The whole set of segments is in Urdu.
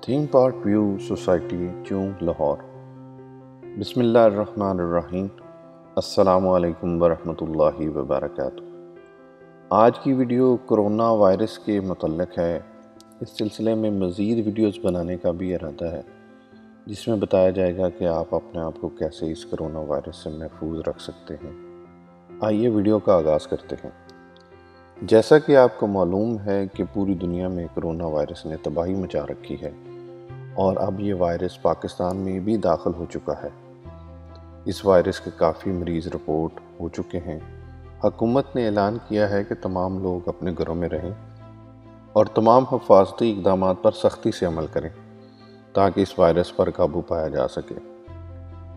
Theme park view society Chung Lahore. بسم اللہ الرحمن الرحیم۔ السلام علیکم ورحمۃ اللہ وبرکاتہ۔ آج کی ویڈیو کرونا وائرس کے متعلق ہے۔ اس سلسلے میں مزید ویڈیوز بنانے کا بھی ارادہ ہے جس میں بتایا جائے گا کہ آپ اپنے آپ کو کیسے اس کرونا وائرس سے محفوظ رکھ سکتے ہیں۔ آئیے ویڈیو کا آغاز کرتے ہیں۔ جیسا کہ آپ کو معلوم ہے کہ پوری دنیا میں کرونا وائرس نے تباہی مچا رکھی ہے اور اب یہ وائرس پاکستان میں بھی داخل ہو چکا ہے۔ اس وائرس کے کافی مریض رپورٹ ہو چکے ہیں۔ حکومت نے اعلان کیا ہے کہ تمام لوگ اپنے گھروں میں رہیں اور تمام حفاظتی اقدامات پر سختی سے عمل کریں تاکہ اس وائرس پر قابو پایا جا سکے۔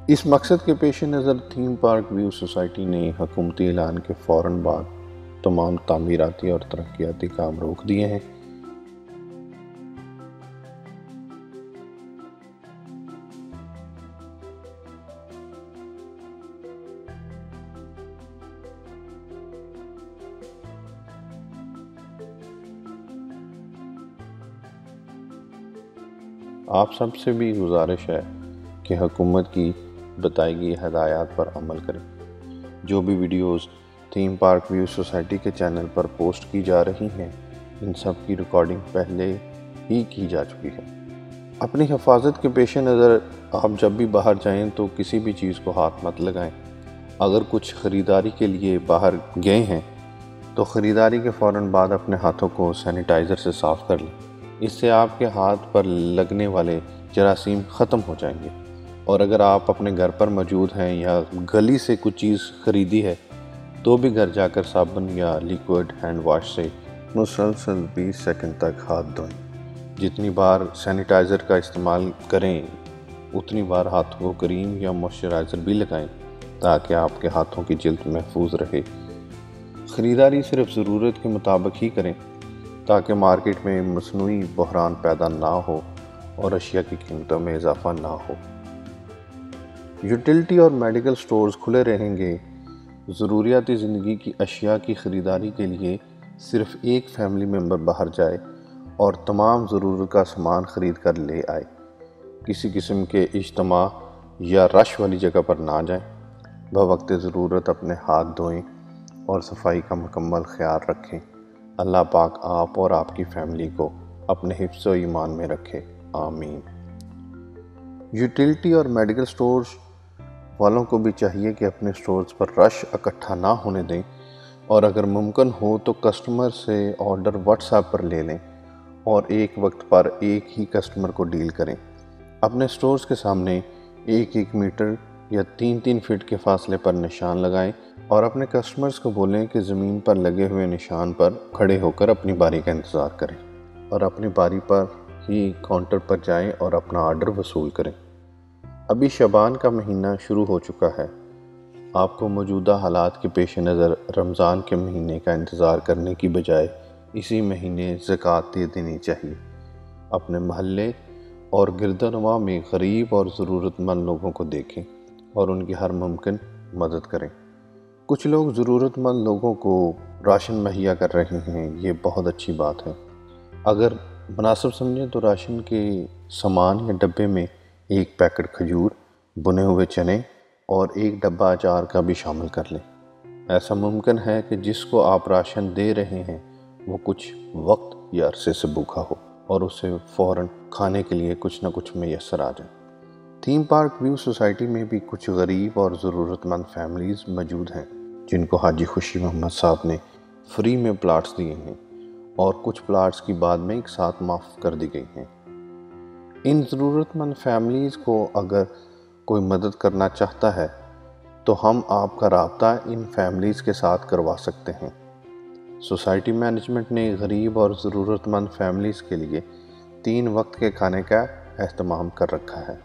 اس مقصد کے پیش نظر تھیم پارک ویو سوسائٹی نے حکومتی اعلان کے فوراً بعد تمام تعمیراتی اور ترقیاتی کام روک دیے ہیں۔ آپ سب سے بھی گزارش ہے کہ حکومت کی بتائی گئی ہدایات پر عمل کریں۔ جو بھی videos theme park view society کے چینل پر پوسٹ کی جا رہی ہیں ان سب کی ریکارڈنگ پہلے ہی کی جا چکی ہے۔ اپنی حفاظت کے پیش نظر آپ جب بھی باہر جائیں تو کسی بھی چیز کو ہاتھ مت لگائیں۔ اگر کچھ خریداری کے لیے باہر گئے ہیں تو خریداری کے فوراً بعد اپنے ہاتھوں کو سینیٹائزر سے صاف کر لیں۔ اس سے آپ کے ہاتھ پر لگنے والے جراثیم ختم ہو جائیں گے۔ اور اگر آپ اپنے گھر پر موجود ہیں یا گلی سے کچھ چیز خریدی ہے تو بھی گھر جا کر صابن یا لیکوڈ ہینڈ واش سے مسلسل 20 سیکنڈ تک ہاتھ دھوئیں۔ جتنی بار سینیٹائزر کا استعمال کریں اتنی بار ہاتھوں کو کریم یا موئسچرائزر بھی لگائیں تاکہ آپ کے ہاتھوں کی جلد محفوظ رہے۔ خریداری صرف ضرورت کے مطابق ہی کریں تاکہ مارکیٹ میں مصنوعی بحران پیدا نہ ہو اور اشیاء کی قیمتوں میں اضافہ نہ ہو۔ یوٹیلٹی اور میڈیکل سٹورز کھلے رہیں گے۔ ضروریاتی زندگی کی اشیاء کی خریداری کے لیے صرف ایک فیملی ممبر باہر جائے اور تمام ضرورت کا سامان خرید کر لے آئے۔ کسی قسم کے اجتماع یا رش والی جگہ پر نہ جائیں۔ بوقت ضرورت اپنے ہاتھ دھوئیں اور صفائی کا مکمل خیال رکھیں۔ اللہ پاک آپ اور آپ کی فیملی کو اپنے حفظ و ایمان میں رکھے، آمین۔ یوٹیلٹی اور میڈیکل سٹورز والوں کو بھی چاہیے کہ اپنے سٹورز پر رش اکٹھا نہ ہونے دیں اور اگر ممکن ہو تو کسٹمر سے آرڈر واٹس ایپ پر لے لیں اور ایک وقت پر ایک ہی کسٹمر کو ڈیل کریں۔ اپنے سٹورز کے سامنے 1 میٹر یا 3 فٹ کے فاصلے پر نشان لگائیں اور اپنے کسٹمرز کو بولیں کہ زمین پر لگے ہوئے نشان پر کھڑے ہو کر اپنی باری کا انتظار کریں اور اپنی باری پر ہی کاؤنٹر پر جائیں اور اپنا آرڈر وصول کریں۔ ابھی شعبان کا مہینہ شروع ہو چکا ہے۔ آپ کو موجودہ حالات کے پیش نظر رمضان کے مہینے کا انتظار کرنے کی بجائے اسی مہینے زکوٰۃ دے دینی چاہیے۔ اپنے محلے اور گرد و نواح میں غریب اور ضرورت مند لوگوں کو دیکھیں اور ان کی ہر ممکن مدد کریں۔ کچھ لوگ ضرورت مند لوگوں کو راشن مہیا کر رہے ہیں، یہ بہت اچھی بات ہے۔ اگر مناسب سمجھیں تو راشن کے سامان یا ڈبے میں 1 پیکٹ کھجور، بنے ہوئے چنے اور 1 ڈبہ اچار کا بھی شامل کر لیں۔ ایسا ممکن ہے کہ جس کو آپ راشن دے رہے ہیں وہ کچھ وقت یا عرصے سے بھوکا ہو اور اسے فوراً کھانے کے لیے کچھ نہ کچھ میسر آ جائے۔ تھیم پارک ویو سوسائٹی میں بھی کچھ غریب اور ضرورت مند فیملیز موجود ہیں جن کو حاجی خوشی محمد صاحب نے فری میں پلاٹس دیے ہیں اور کچھ پلاٹس کی بعد میں ایک ساتھ معاف کر دی گئی ہیں۔ ان ضرورت مند فیملیز کو اگر کوئی مدد کرنا چاہتا ہے تو ہم آپ کا رابطہ ان فیملیز کے ساتھ کروا سکتے ہیں۔ سوسائٹی مینجمنٹ نے غریب اور ضرورت مند فیملیز کے لیے 3 وقت کے کھانے کا اہتمام کر رکھا ہے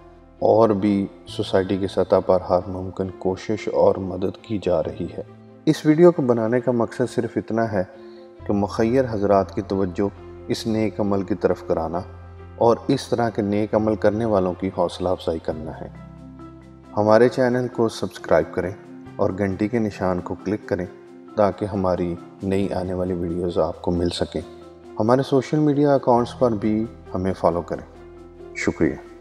اور بھی سوسائٹی کی سطح پر ہر ممکن کوشش اور مدد کی جا رہی ہے۔ اس ویڈیو کو بنانے کا مقصد صرف اتنا ہے کہ مخیر حضرات کی توجہ اس نیک عمل کی طرف کرانا اور اس طرح کے نیک عمل کرنے والوں کی حوصلہ افزائی کرنا ہے۔ ہمارے چینل کو سبسکرائب کریں اور گھنٹی کے نشان کو کلک کریں تاکہ ہماری نئی آنے والی ویڈیوز آپ کو مل سکیں۔ ہمارے سوشل میڈیا اکاؤنٹس پر بھی ہمیں فالو کریں۔ شکریہ.